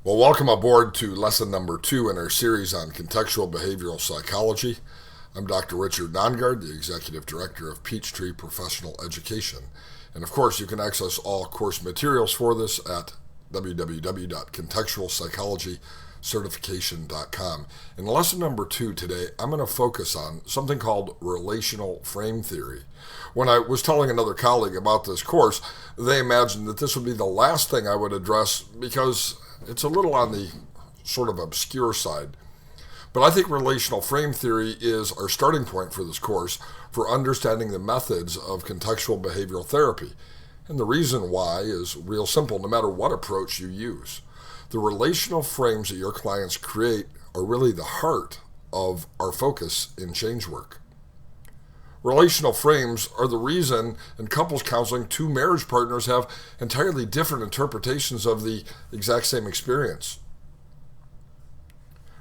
Well, welcome aboard to lesson number 2 in our series on contextual behavioral psychology. I'm Dr. Richard Nongard, the Executive Director of Peachtree Professional Education. And of course, you can access all course materials for this at www.contextualpsychologycertification.com. In lesson number 2 today, I'm going to focus on something called relational frame theory. When I was telling another colleague about this course, they imagined that this would be the last thing I would address because it's a little on the sort of obscure side. But I think relational frame theory is our starting point for this course for understanding the methods of contextual behavioral therapy. And the reason why is real simple, no matter what approach you use. The relational frames that your clients create are really the heart of our focus in change work. Relational frames are the reason in couples counseling two marriage partners have entirely different interpretations of the exact same experience.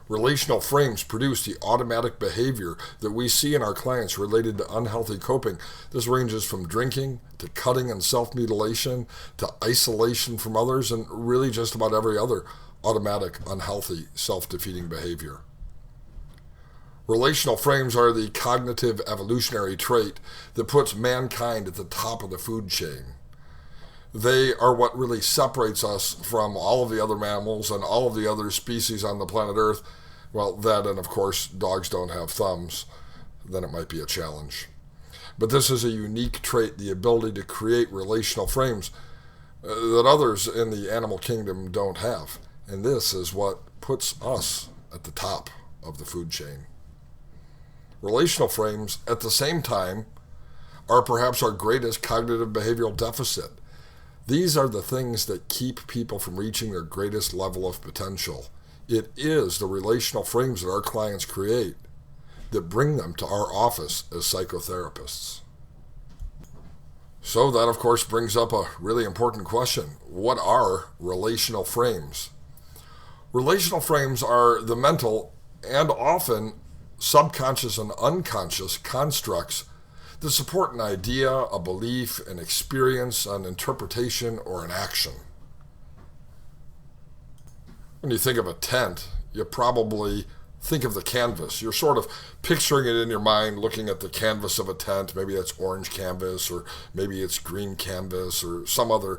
Relational frames produce the automatic behavior that we see in our clients related to unhealthy coping. This ranges from drinking to cutting and self-mutilation to isolation from others and really just about every other automatic, unhealthy, self-defeating behavior. Relational frames are the cognitive evolutionary trait that puts mankind at the top of the food chain. They are what really separates us from all of the other mammals and all of the other species on the planet Earth. Well, that and of course dogs don't have thumbs. Then it might be a challenge. But this is a unique trait, the ability to create relational frames that others in the animal kingdom don't have. And this is what puts us at the top of the food chain. Relational frames, at the same time, are perhaps our greatest cognitive behavioral deficit. These are the things that keep people from reaching their greatest level of potential. It is the relational frames that our clients create that bring them to our office as psychotherapists. So that, of course, brings up a really important question. What are relational frames? Relational frames are the mental and often subconscious and unconscious constructs that support an idea, a belief, an experience, an interpretation, or an action. When you think of a tent, you probably think of the canvas. You're sort of picturing it in your mind, looking at the canvas of a tent. Maybe that's orange canvas, or maybe it's green canvas, or some other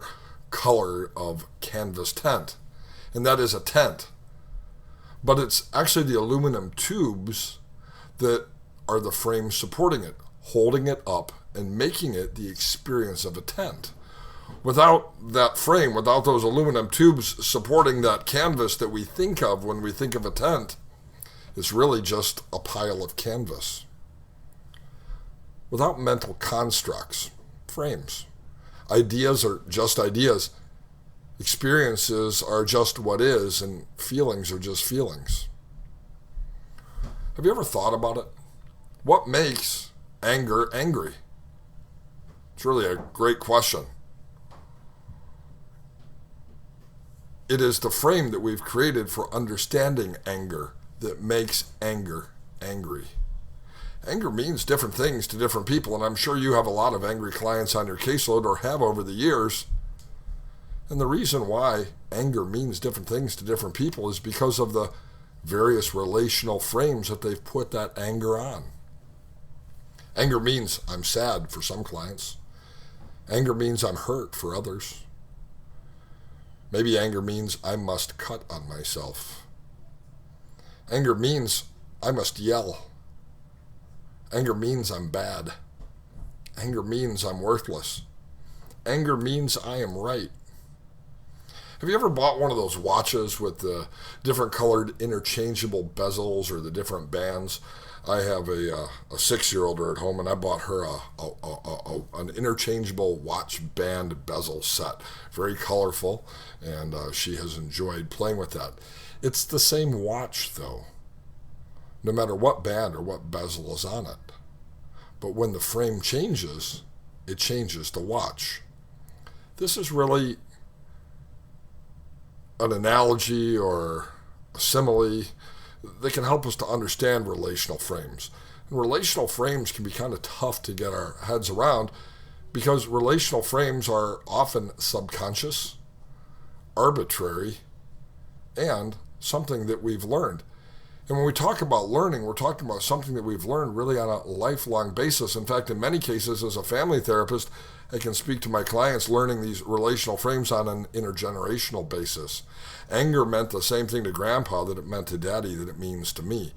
color of canvas tent. And that is a tent. But it's actually the aluminum tubes that are the frame supporting it, holding it up, and making it the experience of a tent. Without that frame, without those aluminum tubes supporting that canvas that we think of when we think of a tent, it's really just a pile of canvas. Without mental constructs, frames, ideas are just ideas, experiences are just what is, and feelings are just feelings. Have you ever thought about it? What makes anger angry? It's really a great question. It is the frame that we've created for understanding anger that makes anger angry. Anger means different things to different people, and I'm sure you have a lot of angry clients on your caseload or have over the years. And the reason why anger means different things to different people is because of the various relational frames that they've put that anger on. Anger means I'm sad for some clients. Anger means I'm hurt for others. Maybe anger means I must cut on myself. Anger means I must yell. Anger means I'm bad. Anger means I'm worthless. Anger means I am right. Have you ever bought one of those watches with the different colored interchangeable bezels or the different bands? I have a 6-year-old at home, and I bought her an interchangeable watch band bezel set. Very colorful, and she has enjoyed playing with that. It's the same watch, though, no matter what band or what bezel is on it. But when the frame changes, it changes the watch. This is really an analogy or a simile that can help us to understand relational frames. And relational frames can be kind of tough to get our heads around because relational frames are often subconscious, arbitrary, and something that we've learned. And when we talk about learning, we're talking about something that we've learned really on a lifelong basis. In fact, in many cases, as a family therapist, I can speak to my clients learning these relational frames on an intergenerational basis. Anger meant the same thing to grandpa that it meant to daddy that it means to me.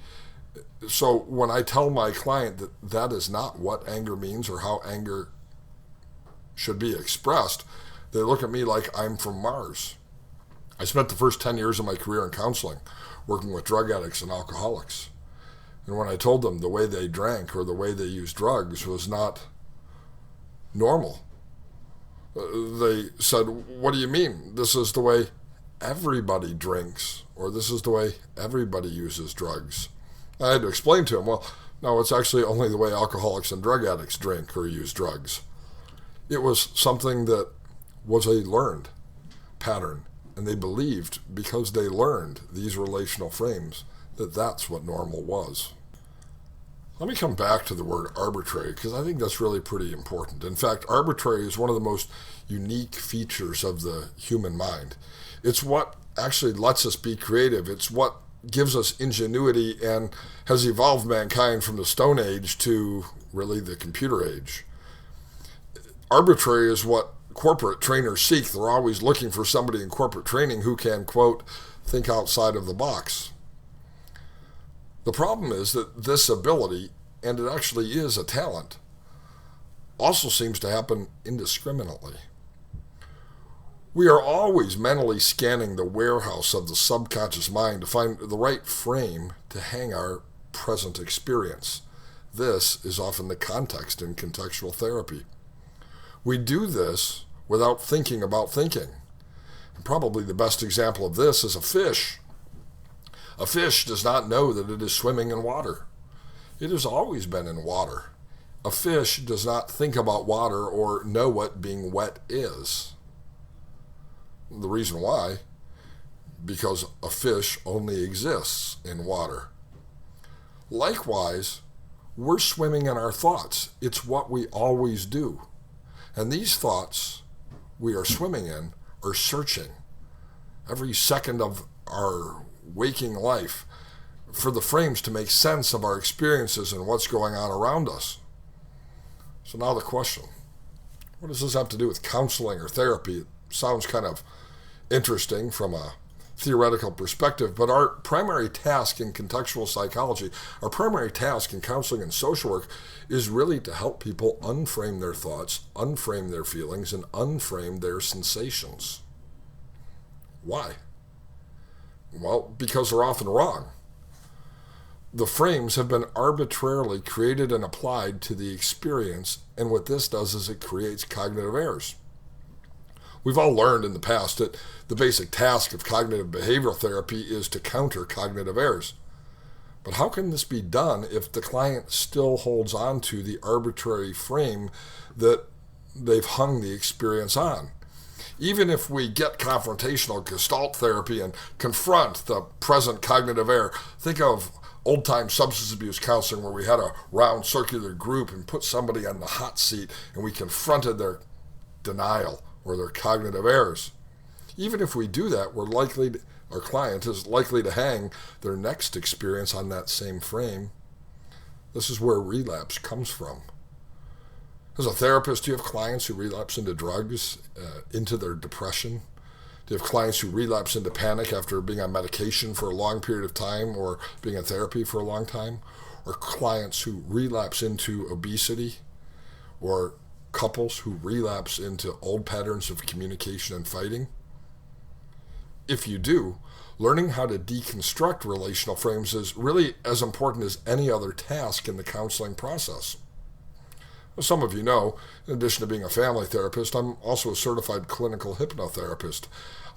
So when I tell my client that that is not what anger means or how anger should be expressed, they look at me like I'm from Mars. I spent the first 10 years of my career in counseling working with drug addicts and alcoholics. And when I told them the way they drank or the way they used drugs was not normal, they said, "What do you mean? This is the way everybody drinks, or this is the way everybody uses drugs." I had to explain to them, well, no, it's actually only the way alcoholics and drug addicts drink or use drugs. It was something that was a learned pattern, and they believed, because they learned these relational frames, that that's what normal was. Let me come back to the word arbitrary, because I think that's really pretty important. In fact, arbitrary is one of the most unique features of the human mind. It's what actually lets us be creative. It's what gives us ingenuity and has evolved mankind from the Stone Age to really the computer age. Arbitrary is what corporate trainers seek. They're always looking for somebody in corporate training who can, quote, think outside of the box. The problem is that this ability, and it actually is a talent, also seems to happen indiscriminately. We are always mentally scanning the warehouse of the subconscious mind to find the right frame to hang our present experience. This is often the context in contextual therapy. We do this without thinking about thinking. And probably the best example of this is a fish. A fish does not know that it is swimming in water. It has always been in water. A fish does not think about water or know what being wet is. The reason why? Because a fish only exists in water. Likewise, we're swimming in our thoughts. It's what we always do. And these thoughts we are swimming in are searching every second of our waking life for the frames to make sense of our experiences and what's going on around us. So now the question, what does this have to do with counseling or therapy? It sounds kind of interesting from a theoretical perspective, but our primary task in contextual psychology, our primary task in counseling and social work is really to help people unframe their thoughts, unframe their feelings, and unframe their sensations. Why? Well, because they're often wrong. The frames have been arbitrarily created and applied to the experience, and what this does is it creates cognitive errors. We've all learned in the past that the basic task of cognitive behavioral therapy is to counter cognitive errors. But how can this be done if the client still holds on to the arbitrary frame that they've hung the experience on? Even if we get confrontational Gestalt therapy and confront the present cognitive error, think of old-time substance abuse counseling where we had a round circular group and put somebody on the hot seat and we confronted their denial or their cognitive errors. Even if we do that, our client is likely to hang their next experience on that same frame. This is where relapse comes from. As a therapist, do you have clients who relapse into drugs, into their depression? Do you have clients who relapse into panic after being on medication for a long period of time or being in therapy for a long time? Or clients who relapse into obesity? Or couples who relapse into old patterns of communication and fighting? If you do, learning how to deconstruct relational frames is really as important as any other task in the counseling process. As some of you know, in addition to being a family therapist, I'm also a certified clinical hypnotherapist.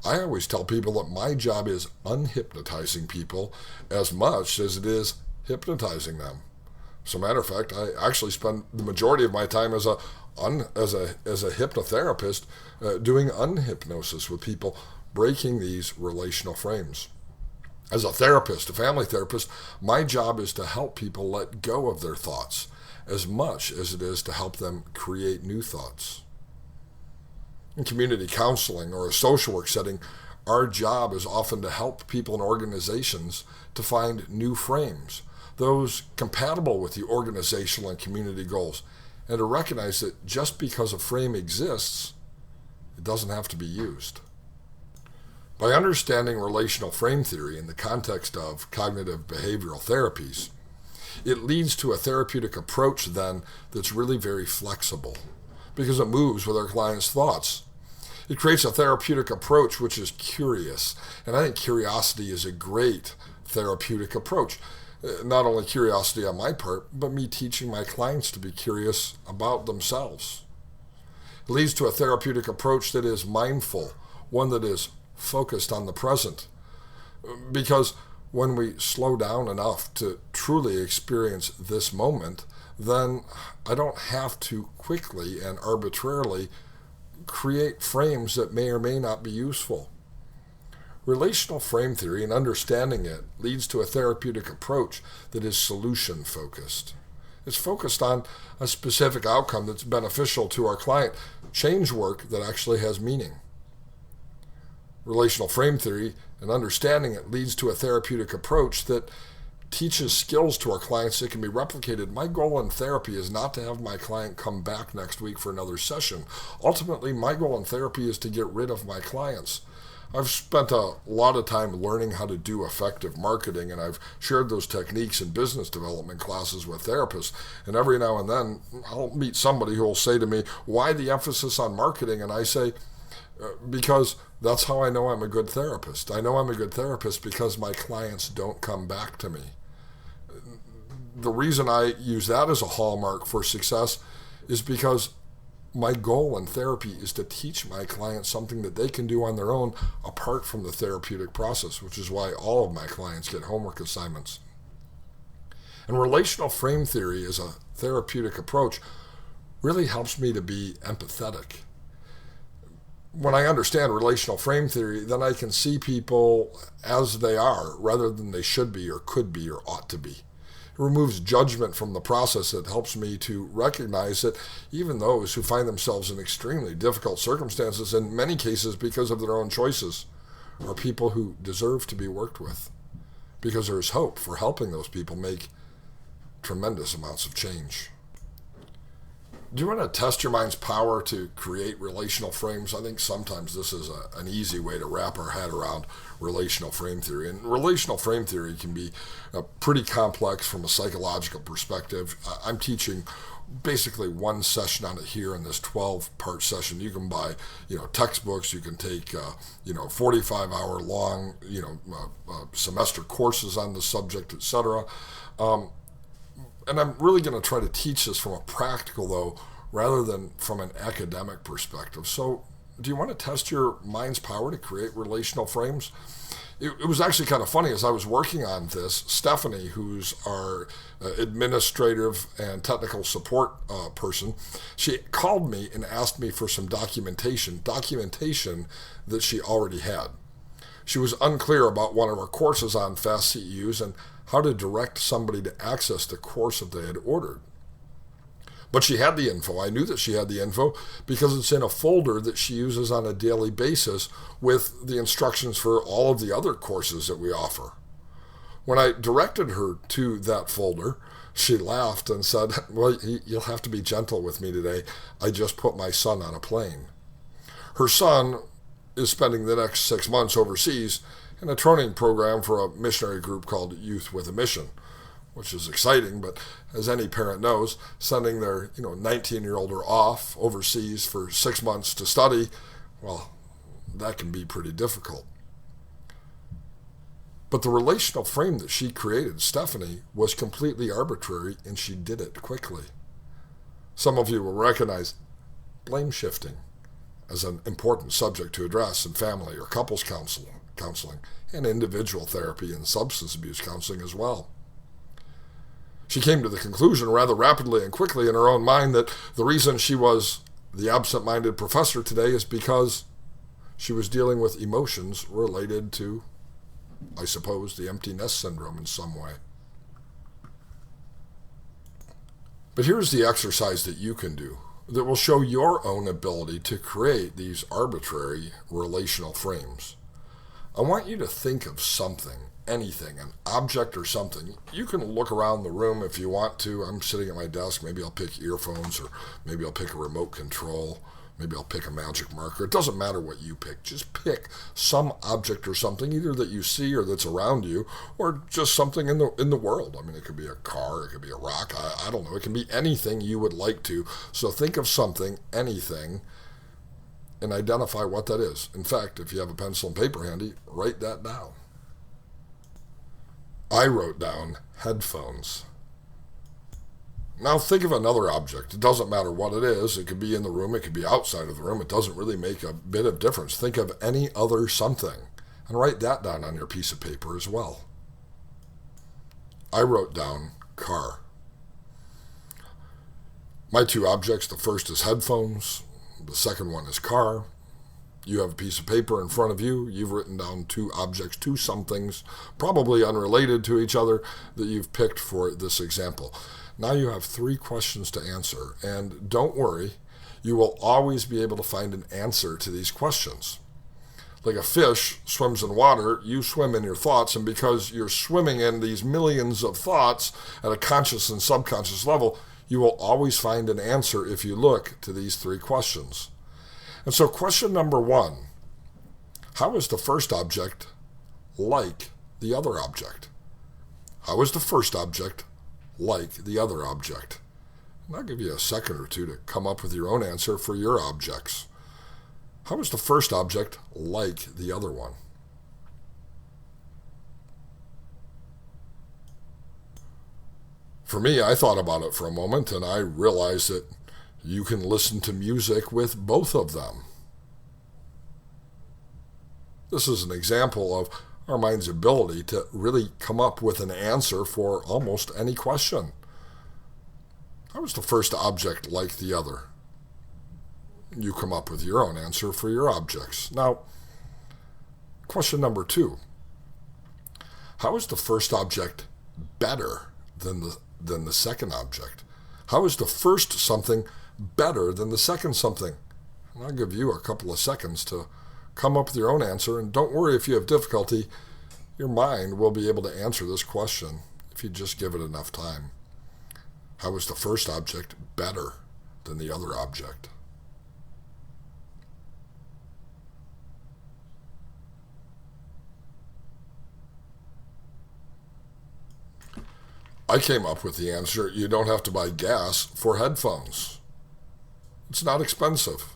I always tell people that my job is unhypnotizing people as much as it is hypnotizing them. As a matter of fact, I actually spend the majority of my time as a hypnotherapist doing unhypnosis with people, breaking these relational frames. As a therapist, a family therapist, my job is to help people let go of their thoughts as much as it is to help them create new thoughts. In community counseling or a social work setting, Our job is often to help people and organizations to find new frames, those compatible with the organizational and community goals, and to recognize that just because a frame exists, it doesn't have to be used. By understanding relational frame theory in the context of cognitive behavioral therapies, it leads to a therapeutic approach then that's really very flexible because it moves with our clients' thoughts. It creates a therapeutic approach which is curious, and I think curiosity is a great therapeutic approach. Not only curiosity on my part, but me teaching my clients to be curious about themselves. It leads to a therapeutic approach that is mindful, one that is focused on the present. Because when we slow down enough to truly experience this moment, then I don't have to quickly and arbitrarily create frames that may or may not be useful. Relational frame theory and understanding it leads to a therapeutic approach that is solution-focused. It's focused on a specific outcome that's beneficial to our client, change work that actually has meaning. Relational frame theory and understanding it leads to a therapeutic approach that teaches skills to our clients that can be replicated. My goal in therapy is not to have my client come back next week for another session. Ultimately, my goal in therapy is to get rid of my clients. I've spent a lot of time learning how to do effective marketing, and I've shared those techniques in business development classes with therapists. And every now and then, I'll meet somebody who will say to me, "Why the emphasis on marketing?" And I say, because that's how I know I'm a good therapist. I know I'm a good therapist because my clients don't come back to me. The reason I use that as a hallmark for success is because my goal in therapy is to teach my clients something that they can do on their own apart from the therapeutic process, which is why all of my clients get homework assignments. And relational frame theory as a therapeutic approach really helps me to be empathetic. When I understand relational frame theory, then I can see people as they are rather than they should be or could be or ought to be. It removes judgment from the process. It helps me to recognize that even those who find themselves in extremely difficult circumstances, in many cases because of their own choices, are people who deserve to be worked with, because there is hope for helping those people make tremendous amounts of change. Do you want to test your mind's power to create relational frames? I think sometimes this is an easy way to wrap our head around relational frame theory. And relational frame theory can be pretty complex from a psychological perspective. I'm teaching basically one session on it here in this 12-part session. You can buy, textbooks. You can take, 45-hour long, semester courses on the subject, etc. And I'm really going to try to teach this from a practical, though, rather than from an academic perspective. So do you want to test your mind's power to create relational frames? It was actually kind of funny as I was working on this. Stephanie, who's our administrative and technical support person, she called me and asked me for some documentation that she already had. She was unclear about one of our courses on fast CEUs and how to direct somebody to access the course that they had ordered. But she had the info. I knew that she had the info because it's in a folder that she uses on a daily basis with the instructions for all of the other courses that we offer. When I directed her to that folder, she laughed and said, "Well, you'll have to be gentle with me today. I just put my son on a plane." Her son is spending the next 6 months overseas in a training program for a missionary group called Youth with a Mission, which is exciting, but as any parent knows, sending their 19-year-old off overseas for 6 months to study, well, that can be pretty difficult. But the relational frame that she created, Stephanie, was completely arbitrary, and she did it quickly. Some of you will recognize blame shifting as an important subject to address in family or couples counseling, and individual therapy and substance abuse counseling as well. She came to the conclusion rather rapidly and quickly in her own mind that the reason she was the absent-minded professor today is because she was dealing with emotions related to, I suppose, the empty nest syndrome in some way. But here's the exercise that you can do that will show your own ability to create these arbitrary relational frames. I want you to think of something, anything, an object or something. You can look around the room if you want to. I'm sitting at my desk. Maybe I'll pick earphones, or maybe I'll pick a remote control. Maybe I'll pick a magic marker. It doesn't matter what you pick. Just pick some object or something, either that you see or that's around you, or just something in the world. I mean, it could be a car, it could be a rock. I don't know. It can be anything you would like to. So think of something, anything, and identify what that is. In fact, if you have a pencil and paper handy, write that down. I wrote down headphones. Now think of another object. It doesn't matter what it is. It could be in the room. It could be outside of the room. It doesn't really make a bit of difference. Think of any other something and write that down on your piece of paper as well. I wrote down car. My two objects, the first is headphones. The second one is car. You have a piece of paper in front of you. You've written down two objects, two somethings, probably unrelated to each other, that you've picked for this example. Now you have 3 questions to answer, and don't worry, you will always be able to find an answer to these questions. Like a fish swims in water, you swim in your thoughts, and because you're swimming in these millions of thoughts at a conscious and subconscious level, you will always find an answer if you look to these 3 questions. And so question number 1, how is the first object like the other object? How is the first object like the other object? And I'll give you a second or two to come up with your own answer for your objects. How is the first object like the other one? For me, I thought about it for a moment, and I realized that you can listen to music with both of them. This is an example of our mind's ability to really come up with an answer for almost any question. How is the first object like the other? You come up with your own answer for your objects. Now, question number 2. How is the first object better than the second object? How is the first something better than the second something? And I'll give you a couple of seconds to come up with your own answer, and don't worry if you have difficulty. Your mind will be able to answer this question if you just give it enough time. How is the first object better than the other object? I came up with the answer: you don't have to buy gas for headphones. It's not expensive.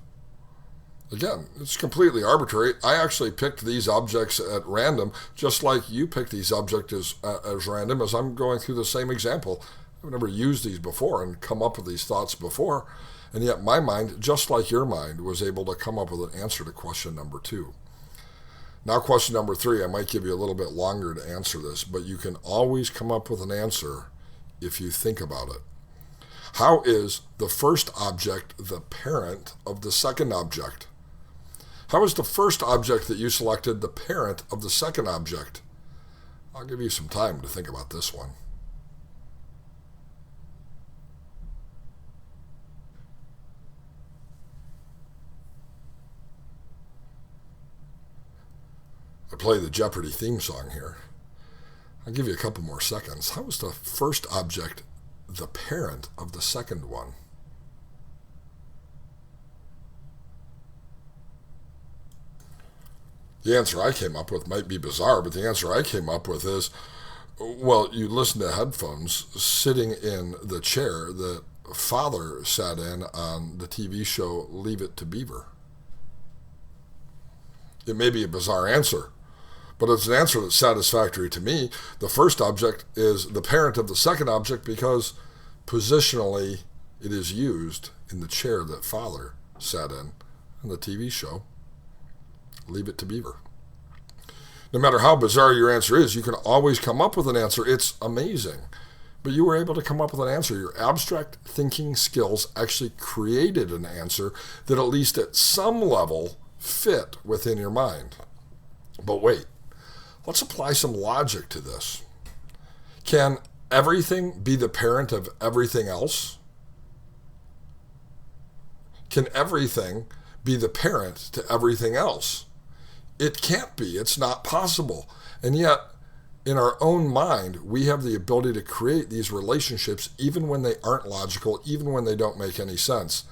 Again, it's completely arbitrary. I actually picked these objects at random, just like you picked these objects as random, as I'm going through the same example. I've never used these before and come up with these thoughts before, and yet my mind, just like your mind, was able to come up with an answer to question number 2. Now question number 3, I might give you a little bit longer to answer this, but you can always come up with an answer if you think about it. How is the first object the parent of the second object? How is the first object that you selected the parent of the second object? I'll give you some time to think about this one. I play the Jeopardy theme song here. I'll give you a couple more seconds. How is the first object the parent of the second one? The answer I came up with might be bizarre, but the answer I came up with is, well, you listen to headphones sitting in the chair that father sat in on the TV show Leave It to Beaver. It may be a bizarre answer, but it's an answer that's satisfactory to me. The first object is the parent of the second object because positionally it is used in the chair that father sat in the TV show Leave It to Beaver. No matter how bizarre your answer is, you can always come up with an answer. It's amazing. But you were able to come up with an answer. Your abstract thinking skills actually created an answer that at least at some level fit within your mind. But wait, let's apply some logic to this. Can everything be the parent of everything else? Can everything be the parent to everything else? It can't be. It's not possible. And yet, in our own mind, we have the ability to create these relationships even when they aren't logical, even when they don't make any sense.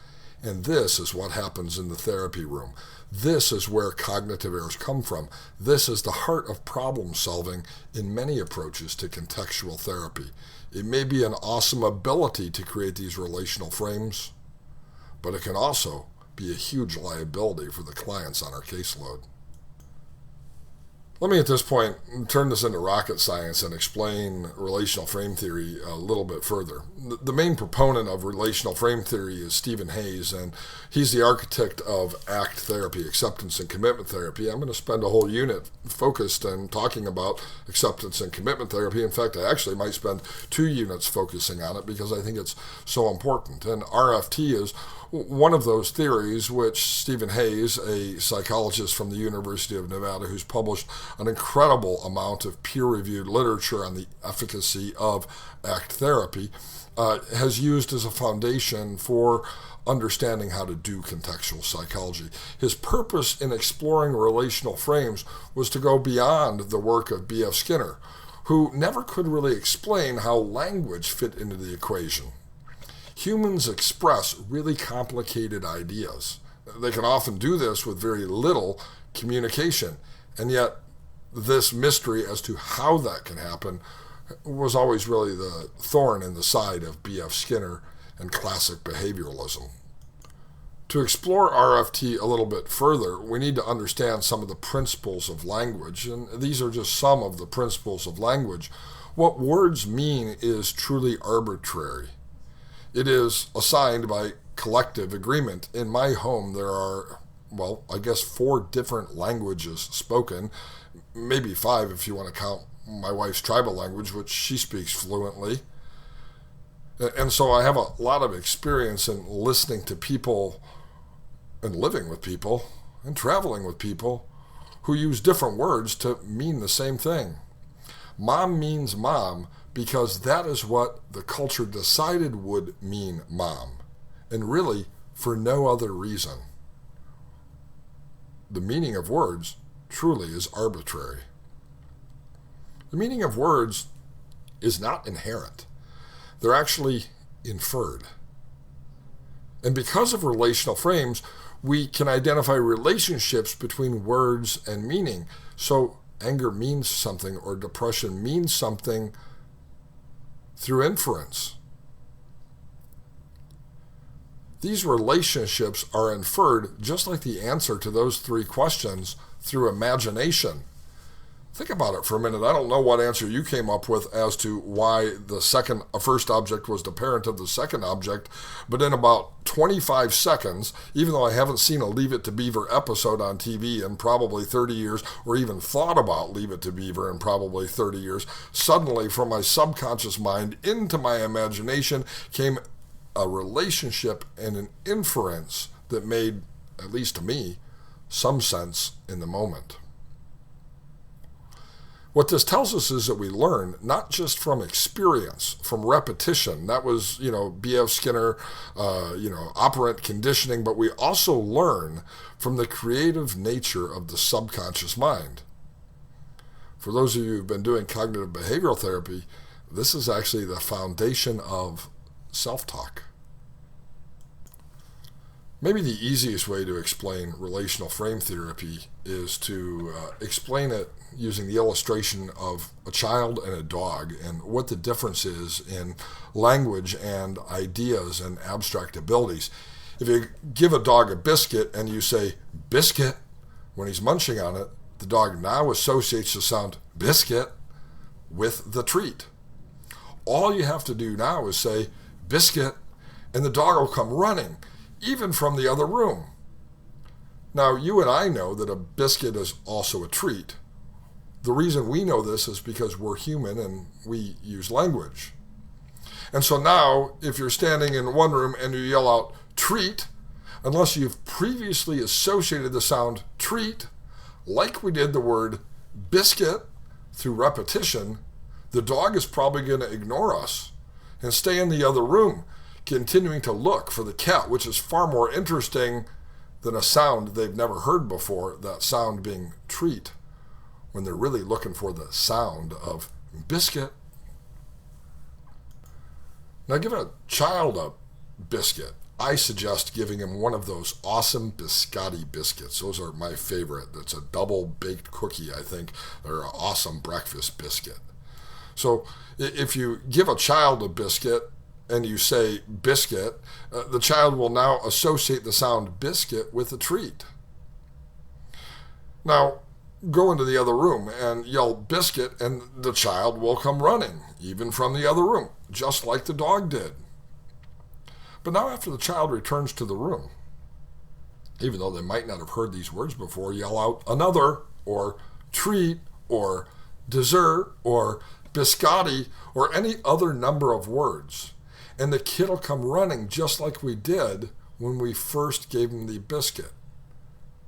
And this is what happens in the therapy room. This is where cognitive errors come from. This is the heart of problem solving in many approaches to contextual therapy. It may be an awesome ability to create these relational frames, but it can also be a huge liability for the clients on our caseload. Let me at this point turn this into rocket science and explain relational frame theory a little bit further. The main proponent of relational frame theory is Stephen Hayes, and he's the architect of ACT therapy, acceptance and commitment therapy. I'm going to spend a whole unit focused and talking about acceptance and commitment therapy. In fact, I actually might spend 2 units focusing on it because I think it's so important. And RFT is one of those theories which Stephen Hayes, a psychologist from the University of Nevada who's published an incredible amount of peer-reviewed literature on the efficacy of ACT therapy, has used as a foundation for understanding how to do contextual psychology. His purpose in exploring relational frames was to go beyond the work of B.F. Skinner, who never could really explain how language fit into the equation. Humans express really complicated ideas. They can often do this with very little communication, and yet this mystery as to how that can happen was always really the thorn in the side of B.F. Skinner and classic behavioralism. To explore RFT a little bit further, we need to understand some of the principles of language, and these are just some of the principles of language. What words mean is truly arbitrary. It is assigned by collective agreement. In my home, there are, 4 different languages spoken, maybe 5 if you want to count my wife's tribal language, which she speaks fluently. And so I have a lot of experience in listening to people and living with people and traveling with people who use different words to mean the same thing. Mom means mom because that is what the culture decided would mean mom, and really for no other reason. The meaning of words truly is arbitrary. The meaning of words is not inherent. They're actually inferred. And because of relational frames, we can identify relationships between words and meaning. So anger means something or depression means something through inference. These relationships are inferred, just like the answer to those 3 questions, through imagination. Think about it for a minute. I don't know what answer you came up with as to why the first object was the parent of the second object, but in about 25 seconds, even though I haven't seen a Leave It to Beaver episode on TV in probably 30 years, or even thought about Leave It to Beaver in probably 30 years, suddenly from my subconscious mind into my imagination came a relationship and an inference that made, at least to me, some sense in the moment. What this tells us is that we learn not just from experience, from repetition. That was, B.F. Skinner, operant conditioning, but we also learn from the creative nature of the subconscious mind. For those of you who've been doing cognitive behavioral therapy, this is actually the foundation of self-talk. Maybe the easiest way to explain relational frame therapy is to explain it using the illustration of a child and a dog and what the difference is in language and ideas and abstract abilities. If you give a dog a biscuit and you say biscuit when he's munching on it, the dog now associates the sound biscuit with the treat. All you have to do now is say biscuit and the dog will come running, even from the other room. Now, you and I know that a biscuit is also a treat. The reason we know this is because we're human and we use language. And so now, if you're standing in one room and you yell out treat, unless you've previously associated the sound treat, like we did the word biscuit through repetition, the dog is probably going to ignore us and stay in the other room, continuing to look for the cat, which is far more interesting than a sound they've never heard before, that sound being treat, when they're really looking for the sound of biscuit. Now, give a child a biscuit. I suggest giving him one of those awesome biscotti biscuits. Those are my favorite. It's a double-baked cookie, I think. They're an awesome breakfast biscuit. So if you give a child a biscuit and you say biscuit, the child will now associate the sound biscuit with a treat. Now, go into the other room and yell biscuit, and the child will come running, even from the other room, just like the dog did. But now after the child returns to the room, even though they might not have heard these words before, yell out another, or treat, or dessert, or biscotti, or any other number of words. And the kid will come running just like we did when we first gave him the biscuit.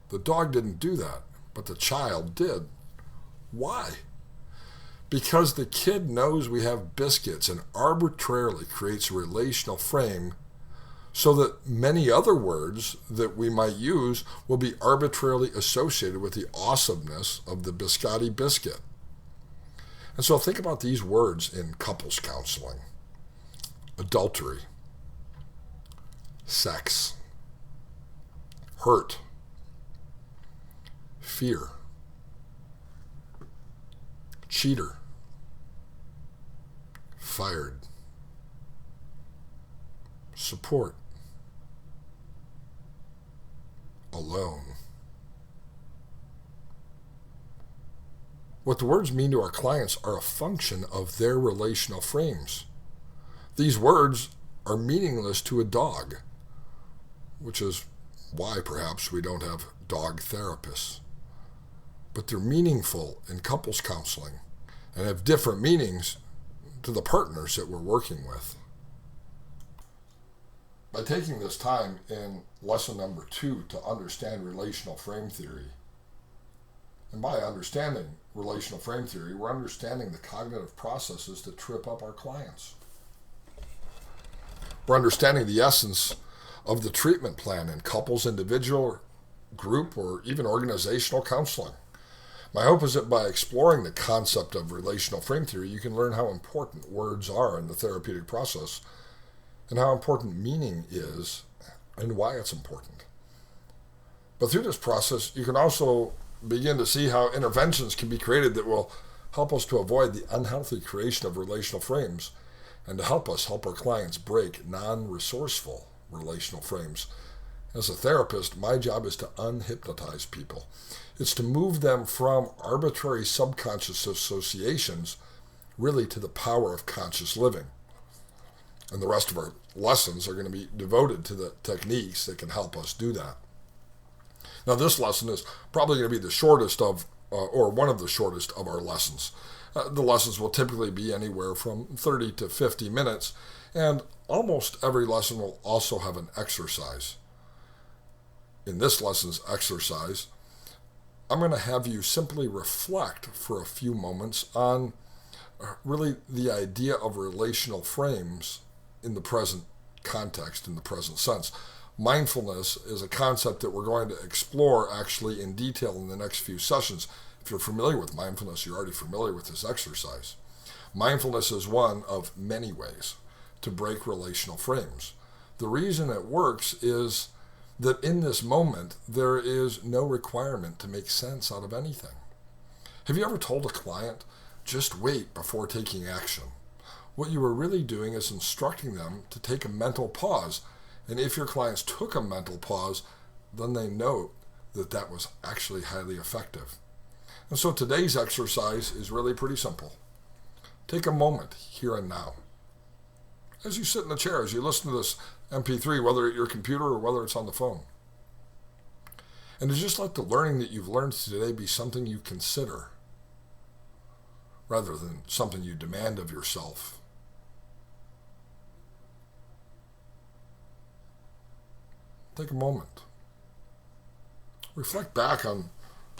The dog didn't do that, but the child did. Why? Because the kid knows we have biscuits and arbitrarily creates a relational frame so that many other words that we might use will be arbitrarily associated with the awesomeness of the biscotti biscuit. And so think about these words in couples counseling. Adultery, sex, hurt, fear, cheater, fired, support, alone. What the words mean to our clients are a function of their relational frames. These words are meaningless to a dog, which is why perhaps we don't have dog therapists. But they're meaningful in couples counseling and have different meanings to the partners that we're working with. By taking this time in lesson number 2 to understand relational frame theory, and by understanding relational frame theory, we're understanding the cognitive processes that trip up our clients. We're understanding the essence of the treatment plan in couples, individual, group, or even organizational counseling. My hope is that by exploring the concept of relational frame theory, you can learn how important words are in the therapeutic process and how important meaning is and why it's important. But through this process, you can also begin to see how interventions can be created that will help us to avoid the unhealthy creation of relational frames and to help us help our clients break non-resourceful relational frames. As a therapist, my job is to unhypnotize people. It's to move them from arbitrary subconscious associations really to the power of conscious living. And the rest of our lessons are going to be devoted to the techniques that can help us do that. Now, this lesson is probably going to be the shortest of, or one of the shortest of our lessons. The lessons will typically be anywhere from 30 to 50 minutes, and almost every lesson will also have an exercise. In this lesson's exercise, I'm going to have you simply reflect for a few moments on really the idea of relational frames in the present context, in the present sense. Mindfulness is a concept that we're going to explore actually in detail in the next few sessions. If you're familiar with mindfulness, you're already familiar with this exercise. Mindfulness is one of many ways to break relational frames. The reason it works is that in this moment, there is no requirement to make sense out of anything. Have you ever told a client, just wait before taking action? What you were really doing is instructing them to take a mental pause. And if your clients took a mental pause, then they know that that was actually highly effective. And so today's exercise is really pretty simple. Take a moment here and now. As you sit in the chair, as you listen to this MP3, whether at your computer or whether it's on the phone. And to just let the learning that you've learned today be something you consider, rather than something you demand of yourself. Take a moment. Reflect back on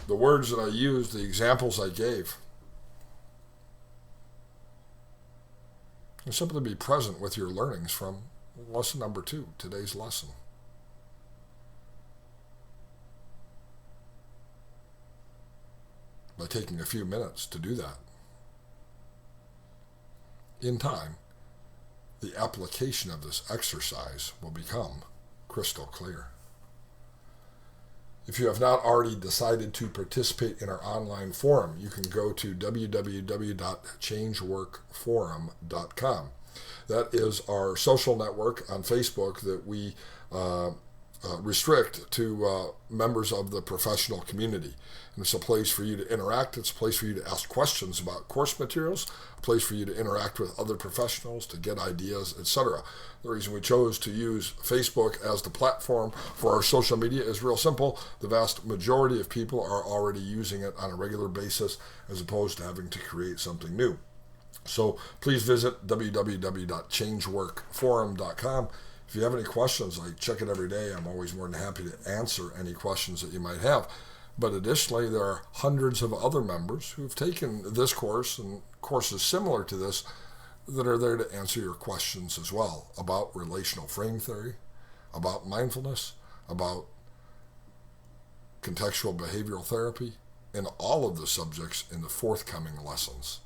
the words that I used, the examples I gave. And simply be present with your learnings from lesson number 2, today's lesson. by taking a few minutes to do that. In time, the application of this exercise will become crystal clear. If you have not already decided to participate in our online forum, you can go to www.changeworkforum.com. That is our social network on Facebook that we restrict to members of the professional community. And it's a place for you to interact. It's a place for you to ask questions about course materials, a place for you to interact with other professionals, to get ideas, etc. The reason we chose to use Facebook as the platform for our social media is real simple. The vast majority of people are already using it on a regular basis as opposed to having to create something new. So please visit www.changeworkforum.com. If you have any questions, I check it every day. I'm always more than happy to answer any questions that you might have. But additionally, there are hundreds of other members who've taken this course and courses similar to this that are there to answer your questions as well about relational frame theory, about mindfulness, about contextual behavioral therapy, and all of the subjects in the forthcoming lessons.